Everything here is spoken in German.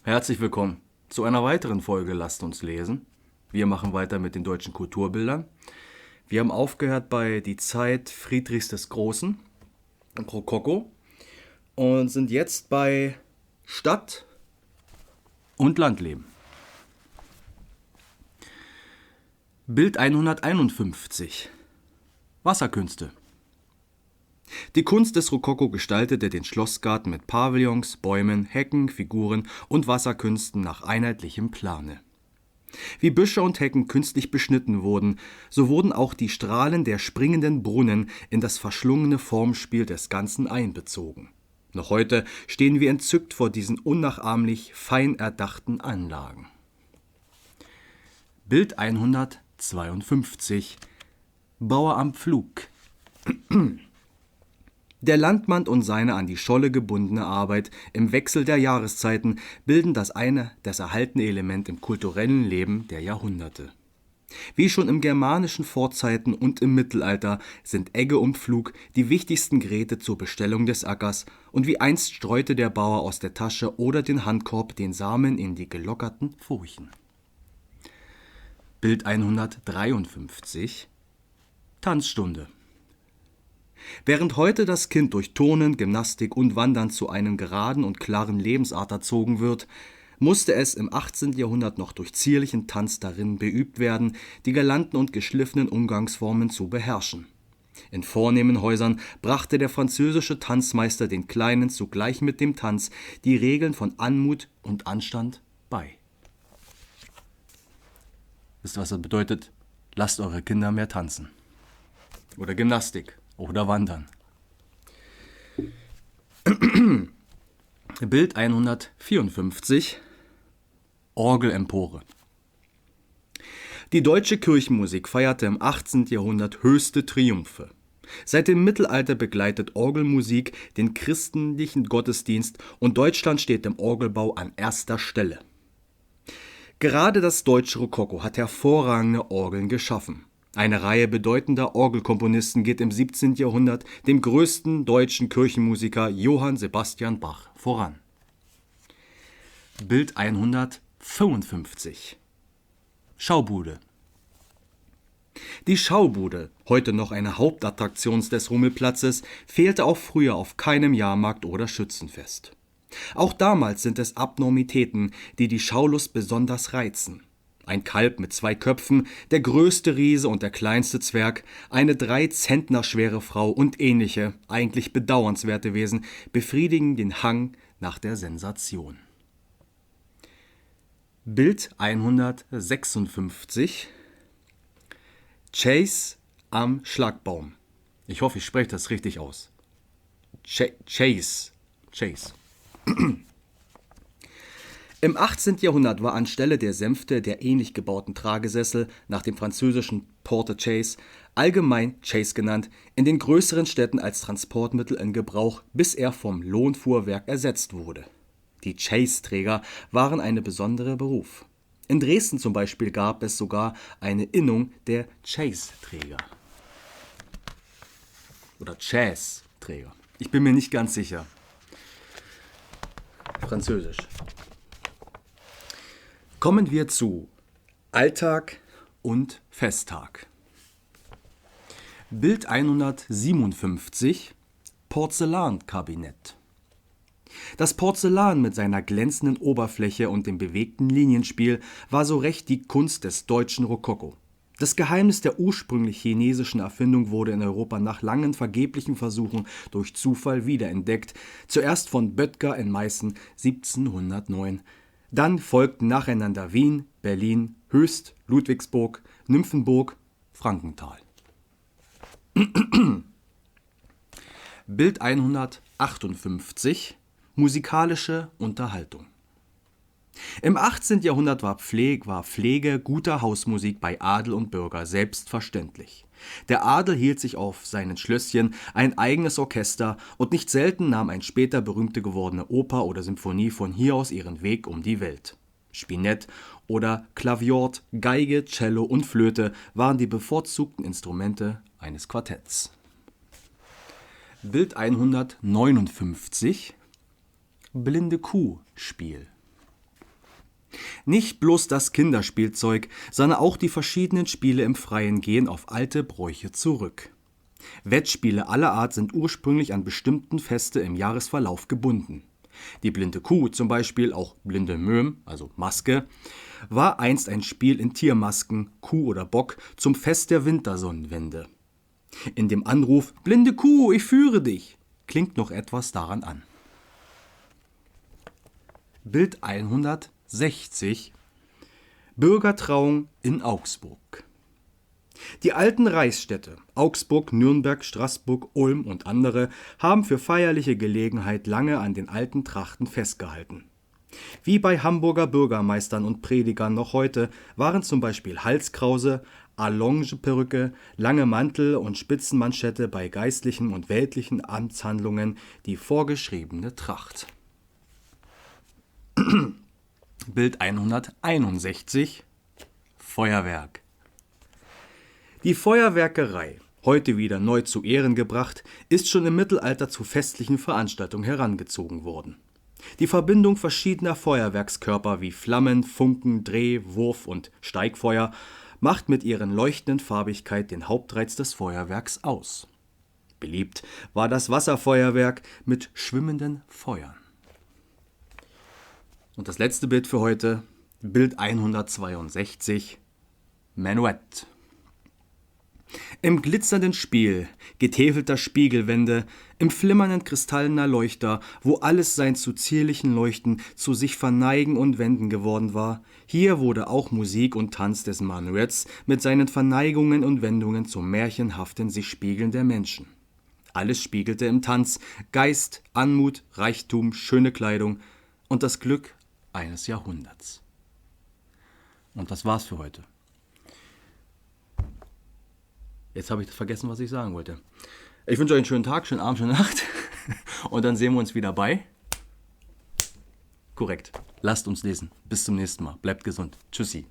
Herzlich willkommen zu einer weiteren Folge Lasst uns lesen. Wir machen weiter mit den deutschen Kulturbildern. Wir haben aufgehört bei Die Zeit Friedrichs des Großen, Rokoko, und sind jetzt bei Stadt- und Landleben. Bild 151. Wasserkünste. Die Kunst des Rokoko gestaltete den Schlossgarten mit Pavillons, Bäumen, Hecken, Figuren und Wasserkünsten nach einheitlichem Plane. Wie Büsche und Hecken künstlich beschnitten wurden, so wurden auch die Strahlen der springenden Brunnen in das verschlungene Formspiel des Ganzen einbezogen. Noch heute stehen wir entzückt vor diesen unnachahmlich fein erdachten Anlagen. Bild 152. Bauer am Pflug. Der Landmann und seine an die Scholle gebundene Arbeit im Wechsel der Jahreszeiten bilden das erhaltene Element im kulturellen Leben der Jahrhunderte. Wie schon im germanischen Vorzeiten und im Mittelalter sind Egge und Pflug die wichtigsten Geräte zur Bestellung des Ackers, und wie einst streute der Bauer aus der Tasche oder den Handkorb den Samen in die gelockerten Furchen. Bild 153. Tanzstunde. Während heute das Kind durch Turnen, Gymnastik und Wandern zu einem geraden und klaren Lebensart erzogen wird, musste es im 18. Jahrhundert noch durch zierlichen Tanz darin beübt werden, die galanten und geschliffenen Umgangsformen zu beherrschen. In vornehmen Häusern brachte der französische Tanzmeister den Kleinen zugleich mit dem Tanz die Regeln von Anmut und Anstand bei. Wisst ihr, was das bedeutet? Lasst eure Kinder mehr tanzen. Oder Gymnastik. Oder Wandern. Bild 154. Orgelempore. Die deutsche Kirchenmusik feierte im 18. Jahrhundert höchste Triumphe. Seit dem Mittelalter begleitet Orgelmusik den christlichen Gottesdienst und Deutschland steht im Orgelbau an erster Stelle. Gerade das deutsche Rokoko hat hervorragende Orgeln geschaffen. Eine Reihe bedeutender Orgelkomponisten geht im 17. Jahrhundert dem größten deutschen Kirchenmusiker Johann Sebastian Bach voran. Bild 155. Schaubude. Die Schaubude, heute noch eine Hauptattraktion des Rummelplatzes, fehlte auch früher auf keinem Jahrmarkt oder Schützenfest. Auch damals sind es Abnormitäten, die die Schaulust besonders reizen. Ein Kalb mit 2 Köpfen, der größte Riese und der kleinste Zwerg, eine 3 Zentner schwere Frau und ähnliche, eigentlich bedauernswerte Wesen befriedigen den Hang nach der Sensation. Bild 156. Chase am Schlagbaum. Ich hoffe, ich spreche das richtig aus. Chase. Im 18. Jahrhundert war anstelle der Sänfte der ähnlich gebauten Tragesessel nach dem französischen Porte-Chaise, allgemein Chaise genannt, in den größeren Städten als Transportmittel in Gebrauch, bis er vom Lohnfuhrwerk ersetzt wurde. Die Chaise-Träger waren ein besonderer Beruf. In Dresden zum Beispiel gab es sogar eine Innung der Chaise-Träger. Oder Chaise-Träger. Ich bin mir nicht ganz sicher. Französisch. Kommen wir zu Alltag und Festtag. Bild 157. Porzellankabinett. Das Porzellan mit seiner glänzenden Oberfläche und dem bewegten Linienspiel war so recht die Kunst des deutschen Rokoko. Das Geheimnis der ursprünglich chinesischen Erfindung wurde in Europa nach langen vergeblichen Versuchen durch Zufall wiederentdeckt, zuerst von Böttger in Meißen 1709. Dann folgten nacheinander Wien, Berlin, Höchst, Ludwigsburg, Nymphenburg, Frankenthal. Bild 158. Musikalische Unterhaltung. Im 18. Jahrhundert war Pflege guter Hausmusik bei Adel und Bürger selbstverständlich. Der Adel hielt sich auf seinen Schlösschen ein eigenes Orchester und nicht selten nahm ein später berühmte gewordene Oper oder Symphonie von hier aus ihren Weg um die Welt. Spinett oder Klaviort, Geige, Cello und Flöte waren die bevorzugten Instrumente eines Quartetts. Bild 159. Blinde Kuh-Spiel. Nicht bloß das Kinderspielzeug, sondern auch die verschiedenen Spiele im Freien gehen auf alte Bräuche zurück. Wettspiele aller Art sind ursprünglich an bestimmten Feste im Jahresverlauf gebunden. Die blinde Kuh, zum Beispiel auch blinde Möhm, also Maske, war einst ein Spiel in Tiermasken, Kuh oder Bock, zum Fest der Wintersonnenwende. In dem Anruf »Blinde Kuh, ich führe dich« klingt noch etwas daran an. Bild 160 Bürgertrauung in Augsburg. Die alten Reichsstädte Augsburg, Nürnberg, Straßburg, Ulm und andere haben für feierliche Gelegenheit lange an den alten Trachten festgehalten. Wie bei Hamburger Bürgermeistern und Predigern noch heute waren zum Beispiel Halskrause, Allongeperücke, lange Mantel und Spitzenmanschette bei geistlichen und weltlichen Amtshandlungen die vorgeschriebene Tracht. Bild 161 Feuerwerk. Die Feuerwerkerei, heute wieder neu zu Ehren gebracht, ist schon im Mittelalter zu festlichen Veranstaltungen herangezogen worden. Die Verbindung verschiedener Feuerwerkskörper wie Flammen, Funken, Dreh-, Wurf- und Steigfeuer macht mit ihren leuchtenden Farbigkeit den Hauptreiz des Feuerwerks aus. Beliebt war das Wasserfeuerwerk mit schwimmenden Feuern. Und das letzte Bild für heute, Bild 162, Menuett. Im glitzernden Spiel getäfelter Spiegelwände, im flimmernden kristallener Leuchter, wo alles sein zu zierlichen Leuchten, zu sich verneigen und wenden geworden war, hier wurde auch Musik und Tanz des Menuetts mit seinen Verneigungen und Wendungen zum märchenhaften sich Spiegeln der Menschen. Alles spiegelte im Tanz Geist, Anmut, Reichtum, schöne Kleidung und das Glück eines Jahrhunderts. Und das war's für heute. Jetzt habe ich vergessen, was ich sagen wollte. Ich wünsche euch einen schönen Tag, schönen Abend, schöne Nacht. Und dann sehen wir uns wieder bei. Korrekt. Lasst uns lesen. Bis zum nächsten Mal. Bleibt gesund. Tschüssi.